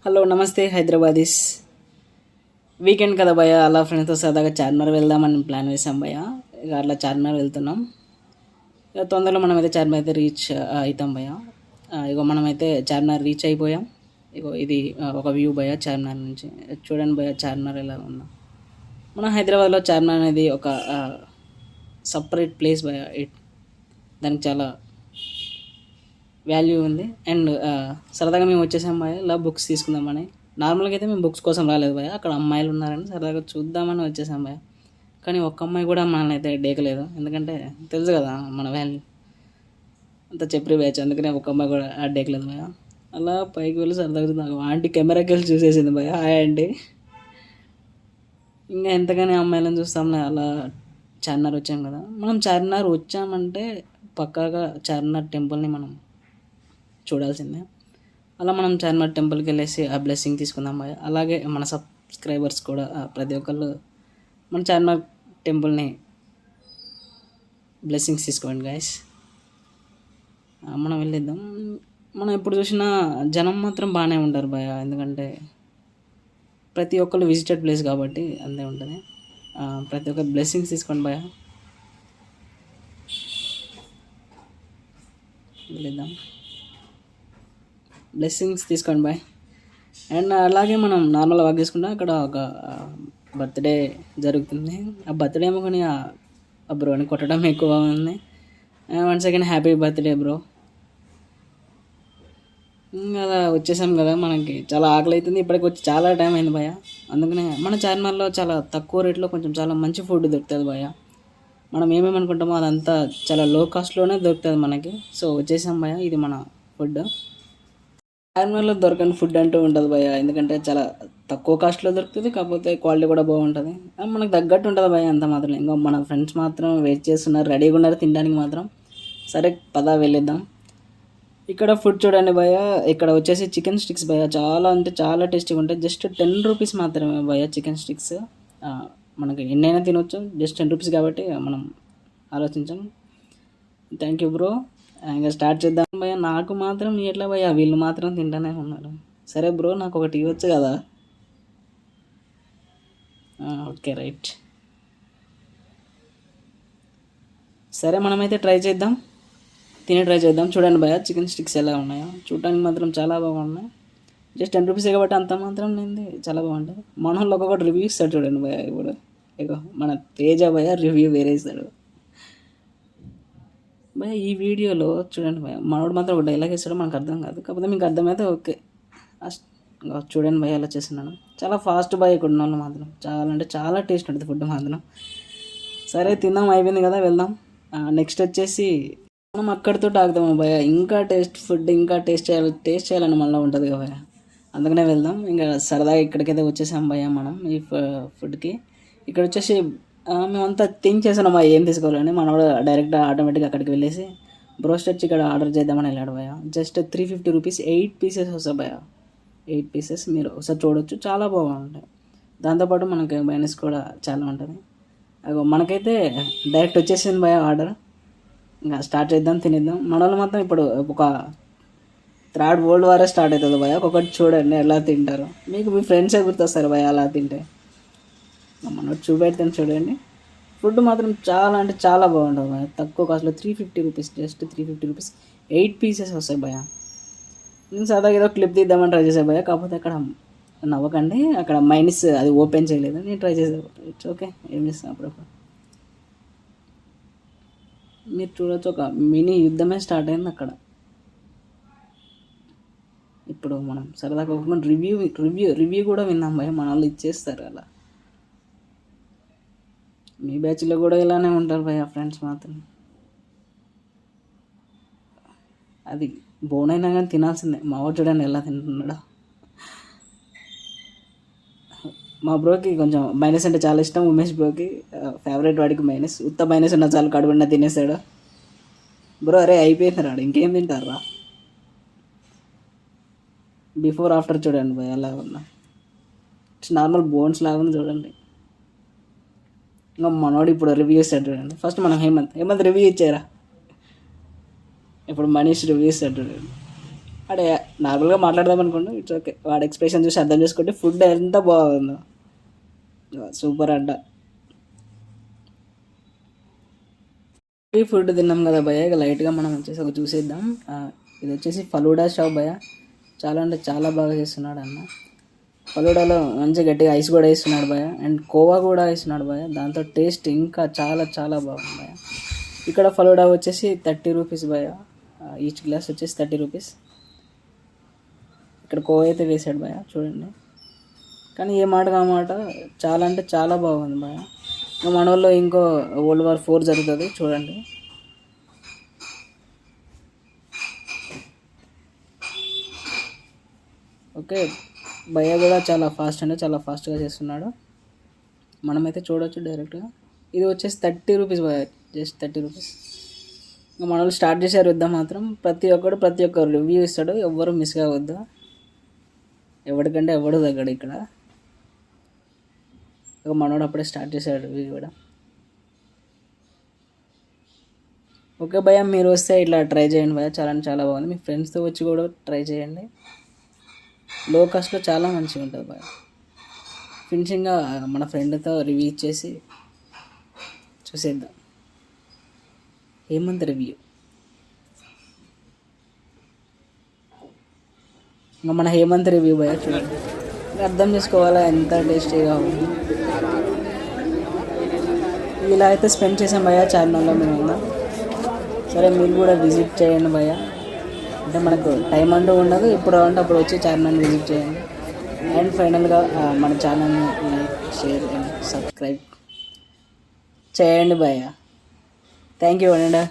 Hello నమస్తే Hyderabadis. Weekend కదా భయ్య, అలా ఫ్రెండ్స్తో సరదాగా చార్మినార్ వెళ్దామని ప్లాన్ వేసాం భయ్య. ఇక అట్లా చార్మినార్ వెళ్తున్నాం. ఇక తొందరలో మనమైతే చార్మినార్ అయితే రీచ్ అవుతాం భయ్య. ఇగో మనమైతే చార్మినార్ రీచ్ అయిపోయాం. ఇగో ఇది ఒక వ్యూ భయ్య చార్మినార్ నుంచి. చూడండి భయ్య చార్మినార్ ఎలా ఉందో. మన హైదరాబాద్లో చార్మినార్ అనేది ఒక సపరేట్ ప్లేస్ భయ్య. దానికి చాలా వాల్యూ ఉంది. అండ్ సరదాగా మేము వచ్చేసాం భయ, ఇలా బుక్స్ తీసుకుందామని. నార్మల్గా అయితే మేము బుక్స్ కోసం రాలేదు భయ, అక్కడ అమ్మాయిలు ఉన్నారని సరదాగా చూద్దామని వచ్చేసాం భయ. కానీ ఒక్క అమ్మాయి కూడా మనల్ని అయితే డేకలేదు, ఎందుకంటే తెలుసు కదా మన వాల్యూ అంత చెప్పి బ్యాచ్, అందుకనే ఒక్క అమ్మాయి కూడా డేకలేదు భయ. అలా పైకి వెళ్ళి సరదాగా చూద్దాం. ఆంటీ కెమెరాకి వెళ్ళి చూసేసింది భయ, హాయ్ ఆంటీ. ఇంకా ఎంతగానే అమ్మాయిలను చూస్తాంలే. అలా చార్మినార్ వచ్చాం కదా. మనం చార్మినార్ వచ్చామంటే పక్కాగా చార్మినార్ టెంపుల్ని మనం చూడాల్సిందే. అలా మనం చార్మినార్ టెంపుల్కి వెళ్ళేసి ఆ బ్లెస్సింగ్ తీసుకుందాం భయ. అలాగే మన సబ్స్క్రైబర్స్ కూడా ప్రతి ఒక్కళ్ళు మన చార్మినార్ టెంపుల్ని బ్లెస్సింగ్స్ తీసుకోండి గైస్. మనం వెళ్ళిద్దాం. మనం ఎప్పుడు చూసినా జనం మాత్రం బాగానే ఉంటారు భయ, ఎందుకంటే ప్రతి ఒక్కళ్ళు విజిటెడ్ ప్లేస్ కాబట్టి అంతే ఉంటుంది. ప్రతి ఒక్క బ్లెస్సింగ్స్ తీసుకోండి భయ. వెళ్ళిద్దాం, బ్లెస్సింగ్స్ తీసుకోండి బాయ్. అండ్ అలాగే మనం నార్మల్ వాక్ చేసుకుంటాం. అక్కడ ఒక బర్త్డే జరుగుతుంది. ఆ బర్త్డే ఏమో కానీ ఆ బ్రోని కొట్టడం ఎక్కువ ఉంది. One second, happy birthday bro. అలా వచ్చేసాం కదా, మనకి చాలా ఆకలి అవుతుంది. ఇప్పటికి వచ్చి చాలా టైం అయింది భయ. అందుకనే మన చార్మినార్లో చాలా తక్కువ రేట్లో కొంచెం చాలా మంచి ఫుడ్ దొరుకుతుంది భయ. మనం ఏమేమి అనుకుంటామో అదంతా చాలా లో కాస్ట్లోనే దొరుకుతుంది మనకి. సో వచ్చేసాం భయ, ఇది మన ఫుడ్. చార్మినార్లో దొరకని ఫుడ్ అంటూ ఉంటుంది భయ, ఎందుకంటే చాలా తక్కువ కాస్ట్లో దొరుకుతుంది, కాకపోతే క్వాలిటీ కూడా బాగుంటుంది. మనకు తగ్గట్టు ఉంటుంది భయ, అంత మాత్రం. ఇంకా మన ఫ్రెండ్స్ మాత్రం వెయిట్ చేస్తున్నారు, రెడీగా ఉన్నారు తినడానికి మాత్రం. సరే పదా వెళ్ళిద్దాం. ఇక్కడ ఫుడ్ చూడండి భయ, ఇక్కడ వచ్చేసి చికెన్ స్టిక్స్ భయ, చాలా అంటే చాలా టేస్టీగా ఉంటాయి. జస్ట్ 10 రూపీస్ మాత్రమే భయ చికెన్ స్టిక్స్. మనకి ఎన్నైనా తినవచ్చు, జస్ట్ 10 రూపీస్ కాబట్టి మనం ఆలోచించాం. Thank you bro. ఇంకా స్టార్ట్ చేద్దాం భయ్య. నాకు మాత్రం ఎట్లా భయ్య, వీళ్ళు మాత్రం తింటానే ఉన్నారు. సరే బ్రో, నాకు ఒకటి ఇవ్వచ్చు కదా. Okay right. సరే మనమైతే ట్రై చేద్దాం, ట్రై చేద్దాం. చూడండి భయ్య చికెన్ స్టిక్స్ ఎలా ఉన్నాయో, చూడటానికి మాత్రం చాలా బాగున్నాయి. జస్ట్ 10 రూపీసే కాబట్టి అంత మాత్రం లేనిది చాలా బాగుంటాయి. మన వాళ్ళు ఒక్కొక్కటి రివ్యూ ఇస్తాడు చూడండి భయ్య. ఇప్పుడు ఇగో మన తేజ భయ్య రివ్యూ వేరే ఇస్తాడు భయ. ఈ వీడియోలో చూడండి భయ, మనోడు మాత్రం ఒక డైలాగ్ ఇస్తాడో మనకు అర్థం కాదు, కాకపోతే మీకు అర్థమైతే ఓకే. చూడండి భయ ఎలా చేస్తున్నాను, చాలా ఫాస్ట్ భయ. ఇక్కడ ఉన్న వాళ్ళు మాత్రం చాలా అంటే చాలా టేస్ట్ ఉంటుంది ఫుడ్ మాత్రం. సరే తిందాం, అయిపోయింది కదా వెళ్దాం. నెక్స్ట్ వచ్చేసి మనం అక్కడితో ఆగుతాము భయ. ఇంకా ఫుడ్ ఇంకా టేస్ట్ చేయాలని మళ్ళీ ఉంటుంది కదా భయ, అందుకనే వెళ్దాం. ఇంకా సరదాగా ఇక్కడికైతే వచ్చేసాం భయ మనం ఈ ఫుడ్కి. ఇక్కడ వచ్చేసి మేమంతా థింక్ చేసాం ఏం తీసుకోవాలని. మనోడు డైరెక్ట్ ఆటోమేటిక్గా అక్కడికి వెళ్ళేసి బ్రోస్టెడ్ చికెన్ ఆర్డర్ చేద్దామని వెళ్ళాడు భయ. జస్ట్ 350 రూపీస్ 8 పీసెస్ వస్తాయి భయ. 8 పీసెస్ మీరు ఒకసారి చూడవచ్చు, చాలా బాగుంటాయి. దాంతోపాటు మనకి మైనస్ కూడా చాలా ఉంటుంది. అగో మనకైతే డైరెక్ట్ వచ్చేసింది భయ ఆర్డర్. ఇంకా స్టార్ట్ చేద్దాం, తినేద్దాం. మన వాళ్ళు మాత్రం ఇప్పుడు ఒక థర్డ్ వరల్డ్ వారే స్టార్ట్ అవుతుంది భయ. ఒక్కొక్కటి చూడండి ఎలా తింటారు, మీకు మీ ఫ్రెండ్సే గుర్తొస్తారు భయ అలా తింటే. మనోడు చూపెడతాను చూడండి. ఫుడ్ మాత్రం చాలా అంటే చాలా బాగుంటుంది భయ, తక్కువ కాస్ట్లో 350 రూపీస్, జస్ట్ 350 రూపీస్ 8 పీసెస్ వస్తాయి భయ. నేను సరదాగా ఏదో క్లిప్ తీద్దామని ట్రై చేసాను భయ, కాకపోతే అక్కడ నవ్వకండి, అక్కడ మైనస్ అది ఓపెన్ చేయలేదు. నేను ట్రై చేసాను, ఇట్స్ ఓకే, ఏం చేస్తాను అప్పుడప్పుడు. మీరు చూడవచ్చు, ఒక మినీ యుద్ధమే స్టార్ట్ అయింది అక్కడ. ఇప్పుడు మనం సరదాగా ఒక రివ్యూ కూడా విన్నాం భయ, మన వాళ్ళు ఇచ్చేస్తారు అలా. మీ బ్యాచ్లో కూడా ఇలానే ఉంటారు భయ ఫ్రెండ్స్ మాత్రం. అది బోన్ అయినా కానీ తినాల్సిందే. మా వాడు చూడండి ఎలా తింటున్నాడా. మా బ్రోకి కొంచెం మైనస్ అంటే చాలా ఇష్టం. ఉమేష్ బ్రోకి ఫేవరెట్, వాడికి మైనస్. ఉత్త మైనస్ ఉన్న చాలు కడుగుండా తినేసాడు బ్రో. అరే అయిపోయింది రాడు, ఇంకేం తింటారా. బిఫోర్ ఆఫ్టర్ చూడండి భయ ఎలా ఉన్నా, నార్మల్ బోన్స్ లాగా ఉంది చూడండి. ఇంకా మనోడు ఇప్పుడు రివ్యూ ఇస్తాడు చూడండి. ఫస్ట్ మనం హేమంత్ రివ్యూ ఇచ్చారా, ఇప్పుడు మనీష్ రివ్యూ ఇస్తాడు చూడండి. అడే నార్మల్గా మాట్లాడదాం అనుకోండి, ఇట్స్ ఓకే. వాడు ఎక్స్ప్రెషన్ చూసి అర్థం చేసుకుంటే ఫుడ్ ఎంత బాగుందో, సూపర్ అంట. ఈ ఫుడ్ తిన్నాం కదా భయ్య, ఇక లైట్గా మనం వచ్చేసి ఒక చూసేద్దాం. ఇది వచ్చేసి ఫలూడా షాప్ భయ్య. చాలా అంటే చాలా బాగా చేస్తున్నాడు అన్న. ఫలూడాలో మంచి గట్టిగా ఐస్ కూడా వేస్తున్నాడు భయ్య, అండ్ కోవా కూడా వేస్తున్నాడు భయ్య. దాంతో టేస్ట్ ఇంకా చాలా చాలా బాగుంది భయ్య. ఇక్కడ ఫలూడా వచ్చేసి 30 రూపీస్ భయ్య. ఈచ్ గ్లాస్ వచ్చేసి 30 రూపీస్. ఇక్కడ కోవా అయితే వేసాడు భయ్య, చూడండి. కానీ ఏ మాట ఆ మాట చాలా అంటే చాలా బాగుంది భయ్య. ఇంకా మన వాళ్ళు ఇంకో World War 4 జరుగుతుంది, చూడండి. ఓకే, భయ్య కూడా చాలా ఫాస్ట్ అంటే చాలా ఫాస్ట్గా చేస్తున్నాడు. మనమైతే చూడవచ్చు డైరెక్ట్గా. ఇది వచ్చేసి 30 రూపీస్ భయ్య, జస్ట్ 30 రూపీస్. ఇంకా మన వాళ్ళు స్టార్ట్ చేశారు యుద్ధం మాత్రం. ప్రతి ఒక్క రివ్యూ ఇస్తాడు, ఎవ్వరు మిస్ కావద్దు. ఎవరికంటే ఎవడు తగ్గడు ఇక్కడ. ఇక మనోడు అప్పుడే స్టార్ట్ చేశాడు రివ్యూ కూడా. ఓకే భయ్య, మీరు వస్తే ఇట్లా ట్రై చేయండి భయ్య, చాలా అంటే చాలా బాగుంది. మీ ఫ్రెండ్స్తో వచ్చి కూడా ట్రై చేయండి. లో కాస్ట్లో చాలా మంచిగా ఉంటుంది భయ్య. ఫినిషింగ్గా మన ఫ్రెండ్తో రివ్యూ ఇచ్చేసి చూసేద్దాం. హేమంత్ రివ్యూ. ఇంకా మన హేమంత్ రివ్యూ భయ్య, చూడండి. అర్థం చేసుకోవాలా ఎంత టేస్టీగా ఉంది. ఇలా అయితే స్పెండ్ చేసాం భయ్య చార్మినార్లో మేము. సరే మీరు కూడా విజిట్ చేయండి భయ్య. అంటే మనకు టైం అంటూ ఉండదు, ఎప్పుడు అంటే అప్పుడు వచ్చి చార్మినార్ని విజిట్ చేయండి. అండ్ ఫైనల్గా మన ఛానల్ని లైక్, షేర్ అండ్ సబ్స్క్రైబ్ చేయండి భయ్య. థ్యాంక్ యూ అండి.